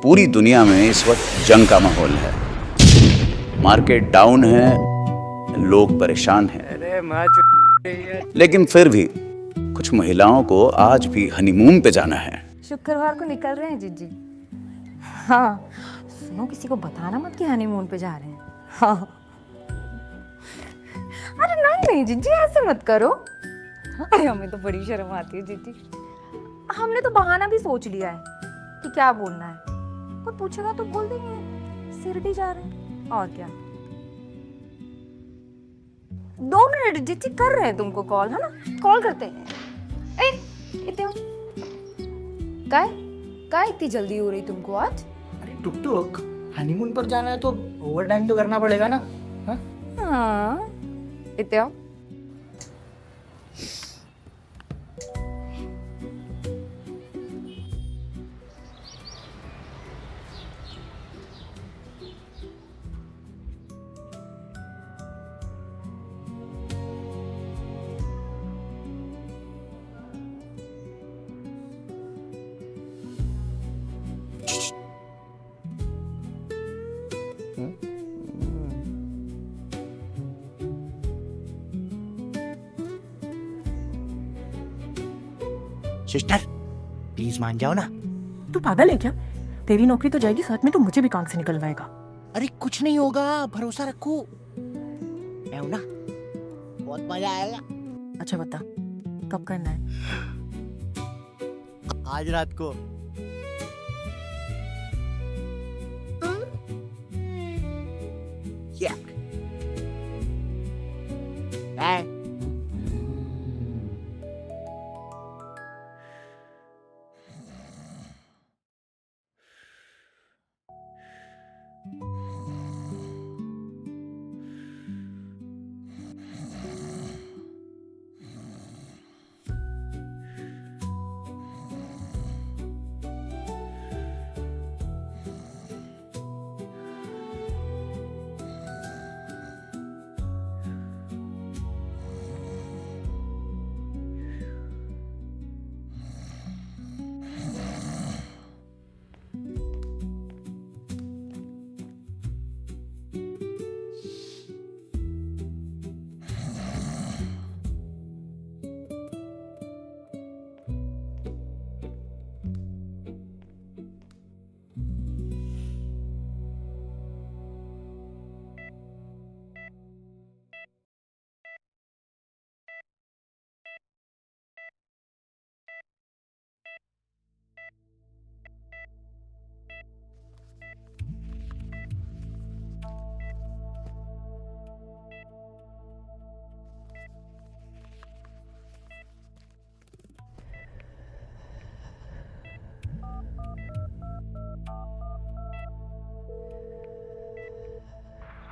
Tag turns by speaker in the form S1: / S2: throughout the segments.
S1: पूरी दुनिया में इस वक्त जंग का माहौल है, मार्केट डाउन है, लोग परेशान हैं। लेकिन फिर भी कुछ महिलाओं को आज भी हनीमून पे जाना है।
S2: शुक्रवार को निकल रहे हैं जीजी। हाँ सुनो, किसी को बताना मत कि हनीमून पे जा रहे हैं। हाँ अरे नहीं जीजी, ऐसे मत करो। अरे हमें तो बड़ी शर्म आती है जीजी। हमने तो बहाना भी सोच लिया है कि क्या बोलना है। कोई पूछेगा तो बोल देंगे शिरडी जा रहे हैं, और क्या। 2 मिनट जीजी, कर रहे हैं तुमको कॉल, है ना? कॉल करते हैं। इतने काय इतनी जल्दी हो रही तुमको आज?
S3: अरे टुक टुक, हनीमून पर जाना है तो ओवर टाइम तो करना पड़ेगा ना। हाँ
S2: हाँ इतने आओ।
S3: सिस्टर प्लीज मान जाओ ना।
S4: तू पागल है क्या? तेरी नौकरी तो जाएगी, साथ में तो मुझे भी काम से निकलवाएगा।
S3: अरे कुछ नहीं होगा, भरोसा रखो। मैं हूं ना, बहुत मजा आएगा।
S4: अच्छा बता, कब करना है?
S3: आज रात को। बाय।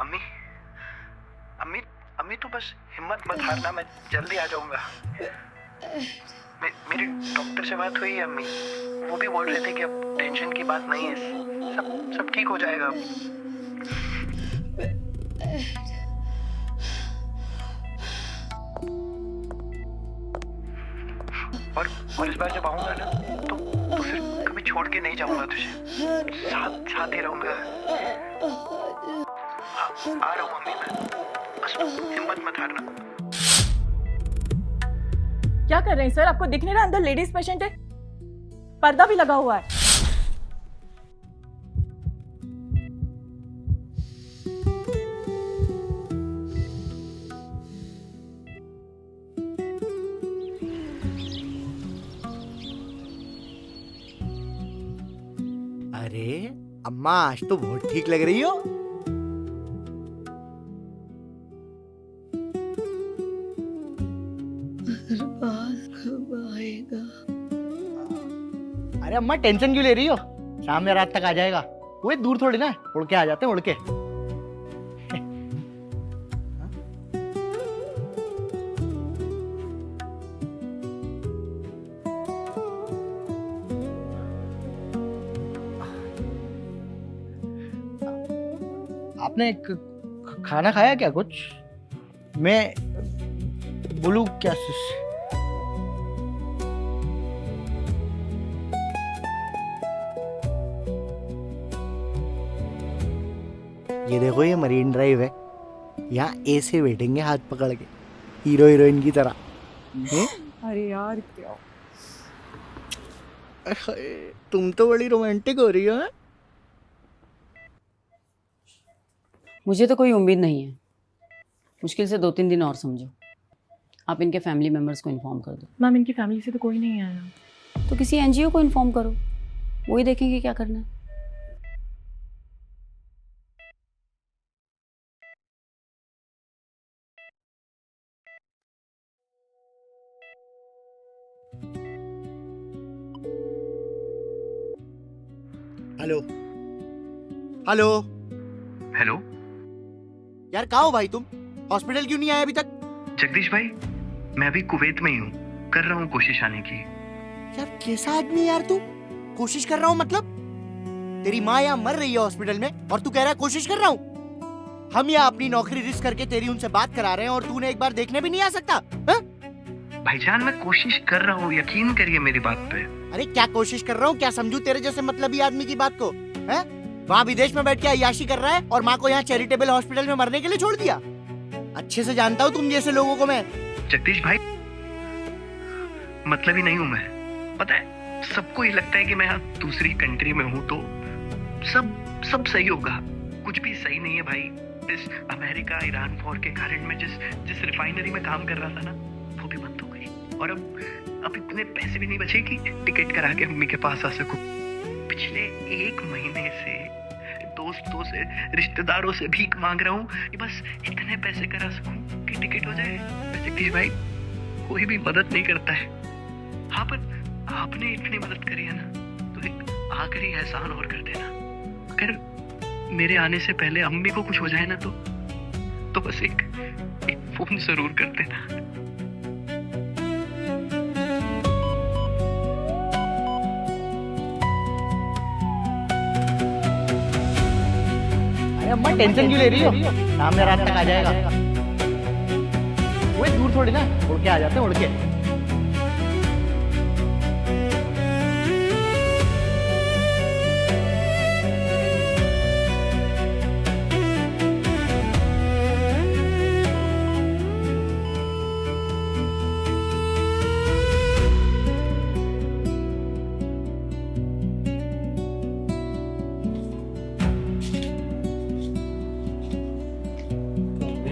S5: अम्मी अम्मी अम्मी तो बस हिम्मत मत हारना, मैं जल्दी आ जाऊंगा। मेरी डॉक्टर से बात हुई है अम्मी, वो भी बोल रहे थे कि अब टेंशन की बात नहीं है, सब ठीक हो जाएगा अब। और इस बार जब आऊंगा ना तो फिर कभी छोड़ के नहीं जाऊंगा तुझे, साथ ही रहूंगा। आ रहा हूँ मम्मी, मैं बस हिम्मत मत हारना।
S4: क्या कर रहे हैं सर? आपको दिख नहीं रहा अंदर लेडीज पेशेंट है? पर्दा भी लगा हुआ है।
S3: अरे अम्मा, आज तो बहुत ठीक लग रही हो। अरे अम्मा टेंशन क्यों ले रही हो? शाम या रात तक आ जाएगा। वो दूर थोड़ी ना, उड़ के आ जाते हैं, उड़ के। आपने खाना खाया क्या कुछ? मैं बोलूं क्या? ये देखो, ये मरीन ड्राइव है, यहाँ ऐसे बैठेंगे हाथ पकड़ के, हीरो हीरोइन की तरह। हैं?
S4: अरे यार क्या
S3: तुम तो बड़ी रोमांटिक हो रही हो। हैं?
S6: मुझे तो कोई उम्मीद नहीं है, मुश्किल से 2-3 दिन और समझो। आप इनके फैमिली मेम्बर्स को इन्फॉर्म कर दो।
S4: मैम, इनकी फैमिली से तो कोई नहीं आया।
S6: तो किसी एनजीओ को इन्फॉर्म करो, वही देखेंगे क्या करना है।
S3: हेलो हेलो
S5: हेलो
S3: यार, कहाँ हो भाई तुम? हॉस्पिटल क्यों नहीं आए अभी तक?
S5: जगदीश भाई, मैं अभी कुवैत में ही हूँ, कर रहा हूँ कोशिश आने की।
S3: यार कैसा आदमी यार तू? कोशिश कर रहा हूँ मतलब? तेरी माँ यहाँ मर रही है हॉस्पिटल में और तू कह रहा है कोशिश कर रहा हूँ? हम यहाँ अपनी नौकरी रिस्क करके तेरी उनसे बात करा रहे हैं और तूने एक बार देखने भी नहीं आ सकता? हा?
S5: भाईजान, मैं कोशिश कर रहा हूँ, यकीन करिए मेरी बात पे।
S3: अरे क्या कोशिश कर रहा हूँ? क्या समझू तेरे जैसे मतलबी आदमी की बात को? है वहाँ विदेश में बैठ के अय्याशी कर रहा है और माँ को यहाँ चैरिटेबल हॉस्पिटल में मरने के लिए छोड़ दिया। अच्छे से जानता हूँ तुम जैसे लोगों को मैं।
S5: जगदीश भाई, मतलब ही नहीं हूँ मैं। पता है, सबको ये लगता है कि मैं यहाँ दूसरी कंट्री में हूँ तो सब सही होगा। कुछ भी सही नहीं है भाई। इस अमेरिका ईरान वॉर के कारण मैं जिस रिफाइनरी में काम कर रहा था ना, वो भी बंद हो गई। और अब इतने पैसे भी नहीं बचे कि टिकट करा के अम्मी के पास आ सकूं। पिछले 1 महीने से दोस्तों से, रिश्तेदारों से भीख मांग रहा हूँ कि बस इतने पैसे करा सकूं कि टिकट हो जाए। जगदीश भाई, कोई भी मदद नहीं करता है। हाँ, पर आपने इतनी मदद करी है ना, तो एक आखिरी एहसान और कर देना। अगर मेरे आने से पहले अम्मी को कुछ हो जाए ना, तो बस एक फोन जरूर कर देना।
S3: अरे अम्मा, टेंशन क्यों ले रही हो? शाम में रात तक आ जाएगा। वो दूर थोड़ी ना, उड़ के आ जाते हैं, उड़ के।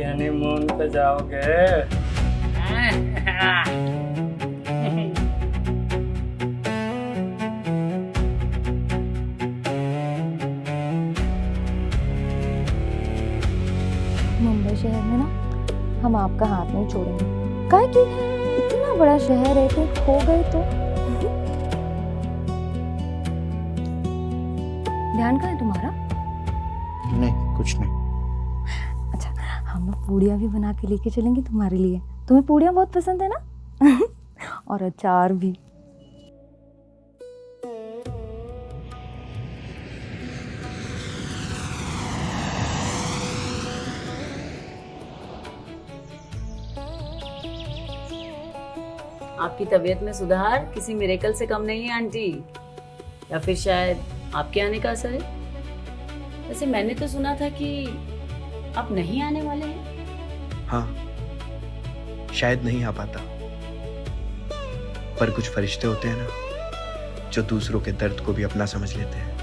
S7: हनीमून पे जाओगे?
S2: मुंबई शहर में ना हम आपका हाथ नहीं छोड़ेंगे। काहे कि इतना बड़ा शहर है, कहीं खो गए तो। ध्यान कहाँ है तुम्हारा?
S3: नहीं, कुछ नहीं।
S2: अच्छा, हम लोग पूड़ियाँ भी बना के लेके चलेंगे तुम्हारे लिए। तुम्हें पूड़ियाँ बहुत पसंद है ना? और अचार भी।
S6: आपकी तबीयत में सुधार किसी मिरेकल से कम नहीं है आंटी, या फिर शायद आपके आने का असर है। वैसे मैंने तो सुना था कि आप नहीं आने वाले हैं।
S8: हाँ, शायद नहीं आ पाता, पर कुछ फरिश्ते होते हैं ना, जो दूसरों के दर्द को भी अपना समझ लेते हैं।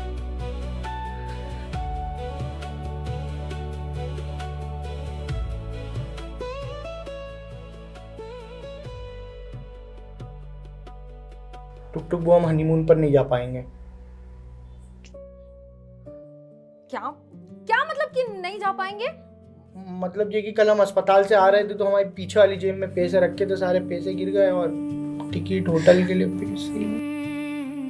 S7: टुक टुक वो हम हनीमून पर नहीं जा पाएंगे।
S2: क्या क्या मतलब कि नहीं जा पाएंगे?
S7: मतलब ये कि कल हम अस्पताल से आ रहे थे तो हमारी पीछे वाली जेब में पैसे रखे थे, सारे पैसे गिर गए और टिकट, होटल के लिए पैसे।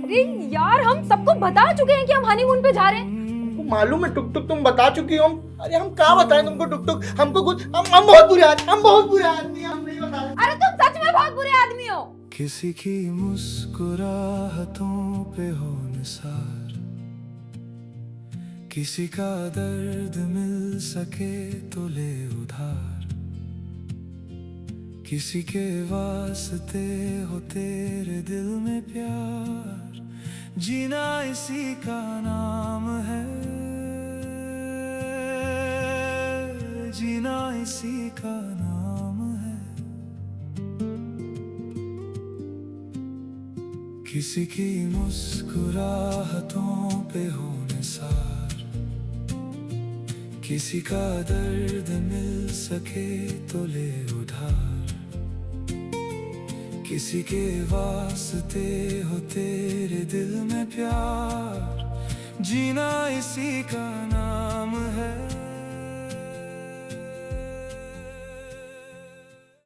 S2: अरे यार, हम सबको बता चुके हैं कि हम हनीमून पे जा रहे हैं।
S7: हमको मालूम है टुक टुक, तुम बता चुकी हो। अरे हम क्या बताएं तुमको टुक टुक? हमको कुछ, हम बहुत बुरे आदमी, हम बहुत बुरे आदमी, हम नहीं बता रहे।
S2: अरे तुम सच में बहुत बुरे आदमी हो।
S9: किसी की मुस्कुराहटों पे हो निसार, किसी का दर्द मिल सके तो ले उधार, किसी के वास्ते हो तेरे दिल में प्यार, जीना इसी का नाम है। जीना इसी का नाम है। किसी की मुस्कुराहटों पे हो निसार, किसी का दर्द मिल सके तो ले उधार, किसी के वास्ते हो तेरे दिल में प्यार, जीना इसी का नाम है।